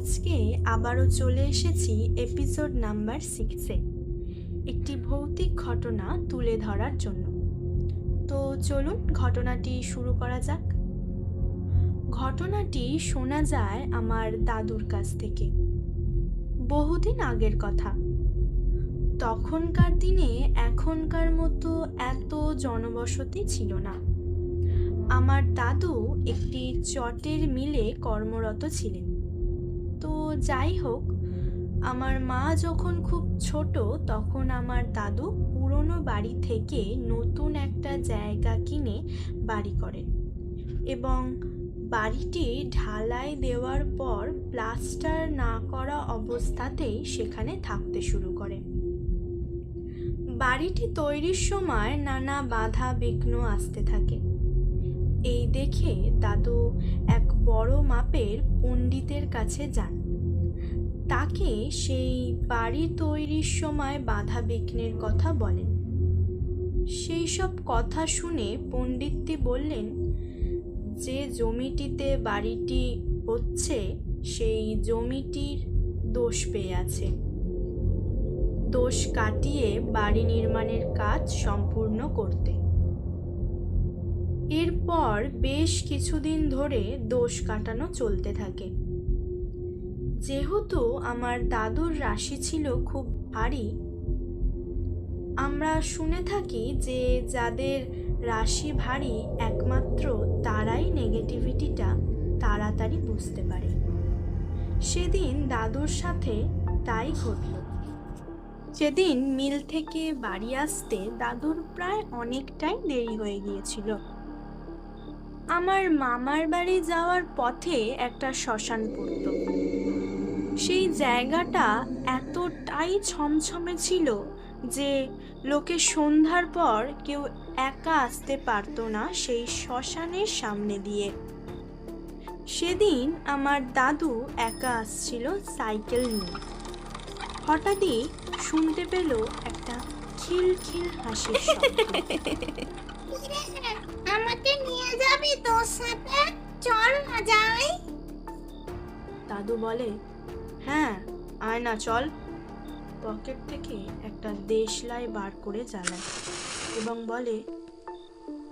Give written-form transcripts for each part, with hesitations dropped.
আজকে আবারও চলে এসেছি এপিসোড নাম্বার 6-এ একটি ভৌতিক ঘটনা তুলে ধরার জন্য। তো চলুন ঘটনাটি শুরু করা যাক। ঘটনাটি শোনা যায় আমার দাদুর কাছ থেকে। বহুদিন আগের কথা। তখনকার দিনে এখনকার মতো এত জনবসতি ছিল না। আমার দাদু একটি চটের মিলে কর্মরত ছিলেন। তো যাই হোক, আমার মা যখন খুব ছোট তখন আমার দাদু পুরনো বাড়ি থেকে নতুন একটা জায়গা কিনে বাড়ি করেন এবং বাড়িটি ঢালাই দেওয়ার পর প্লাস্টার না করা অবস্থাতেই সেখানে থাকতে শুরু করেন। বাড়িটি তৈরির সময় নানা বাধা বিঘ্ন আসতে থাকে। এই দেখে দাদু এক বড় মাপের পণ্ডিতের কাছে যান। তাকে সেই বাড়ি তৈরির সময় বাধা বিঘ্নের কথা বলেন। সেই সব কথা শুনে পণ্ডিতটি বললেন, যে জমিটিতে বাড়িটি হচ্ছে সেই জমিটির দোষ পেয়ে আছে। দোষ কাটিয়ে বাড়ি নির্মাণের কাজ সম্পূর্ণ করতে। এরপর বেশ কিছুদিন ধরে দোষ কাটানো চলতে থাকে। যেহেতু আমার দাদুর রাশি ছিল খুব ভারী, আমরা শুনে থাকি যে যাদের রাশি ভারী একমাত্র তারাই নেগেটিভিটিটা তাড়াতাড়ি বুঝতে পারে। সেদিন দাদুর সাথে তাই ঘটল। সেদিন মিল থেকে বাড়ি আসতে দাদুর প্রায় অনেকটাই দেরি হয়ে গিয়েছিল। আমার মামার বাড়ি যাওয়ার পথে একটা শ্মশান পড়তো। সেই জায়গাটা এতটাই ছমছমে ছিল যে লোকে সন্ধ্যার পর কেউ একা আসতে পারতো না সেই শ্মশানের সামনে দিয়ে। সেদিন আমার দাদু একা আসছিল সাইকেল নিয়ে। হঠাৎই শুনতে পেল একটা খিলখিল হাসির শব্দ। আমাকে নিয়ে যাবি তোর সাথে? চল না যাই। দাদু বলে, হ্যাঁ আয় না চল। পকেট থেকে একটা দেশলাই বার করে জ্বালায় এবং বলে,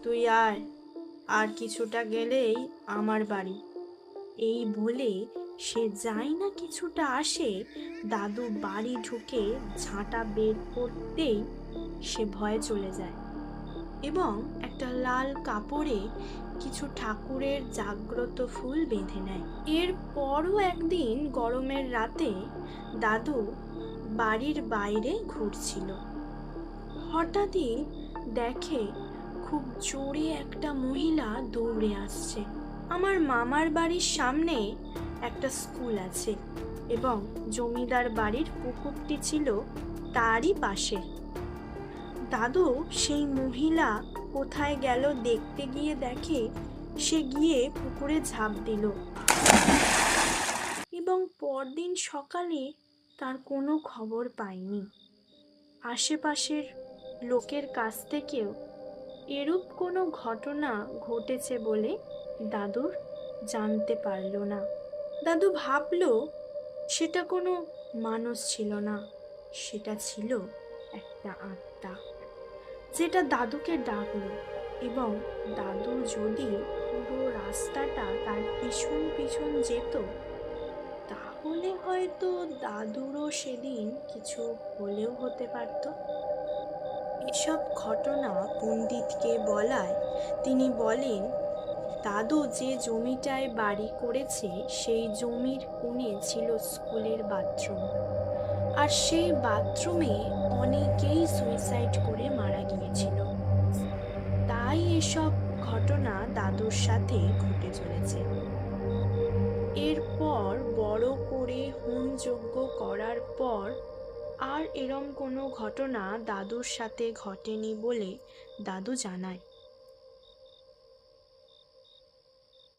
তুই আয়, আর কিছুটা গেলেই আমার বাড়ি। এই বলে সে যাই না কিছুটা আসে, দাদু বাড়ি ঢুকে ঝাঁটা বের করতেই সে ভয়ে চলে যায় এবং একটা লাল কাপড়ে কিছু ঠাকুরের জাগ্রত ফুল বেঁধে নেয়। এরপরও একদিন গরমের রাতে দাদু বাড়ির বাইরে ঘুরছিল। হঠাৎই দেখে খুব জোরে একটা মহিলা দৌড়ে আসছে। আমার মামার বাড়ির সামনে একটা স্কুল আছে এবং জমিদার বাড়ির পুকুরটি ছিল তারই পাশে। দাদু সেই মহিলা কোথায় গেল দেখতে গিয়ে দেখে সে গিয়ে পুকুরে ঝাঁপ দিল এবং পরদিন সকালে তার কোনো খবর পায়নি। আশেপাশের লোকের কাছ থেকেও এরূপ কোনো ঘটনা ঘটেছে বলে দাদুর জানতে পারল না। দাদু ভাবল সেটা কোনো মানুষ ছিল না, সেটা ছিল একটা আত্মা যেটা দাদুকে ডাকলো এবং দাদু যদি পুরো রাস্তাটা তার পিছন পিছন যেত তাহলে হয়তো দাদুরও সেদিন কিছু হলেও হতে পারত। এসব ঘটনা পণ্ডিতকে বলায় তিনি বলেন, দাদু যে জমিটায় বাড়ি করেছে সেই জমির কোণে ছিল স্কুলের বাথরুম, আর সেই বাথরুমে অনেকেই সুইসাইড করে মারা গিয়েছিল। তাই এসব ঘটনা দাদুর সাথে ঘটে চলেছে। এরপর বড় করে হোমযজ্ঞ করার পর আর এরম কোনো ঘটনা দাদুর সাথে ঘটেনি বলে দাদু জানায়।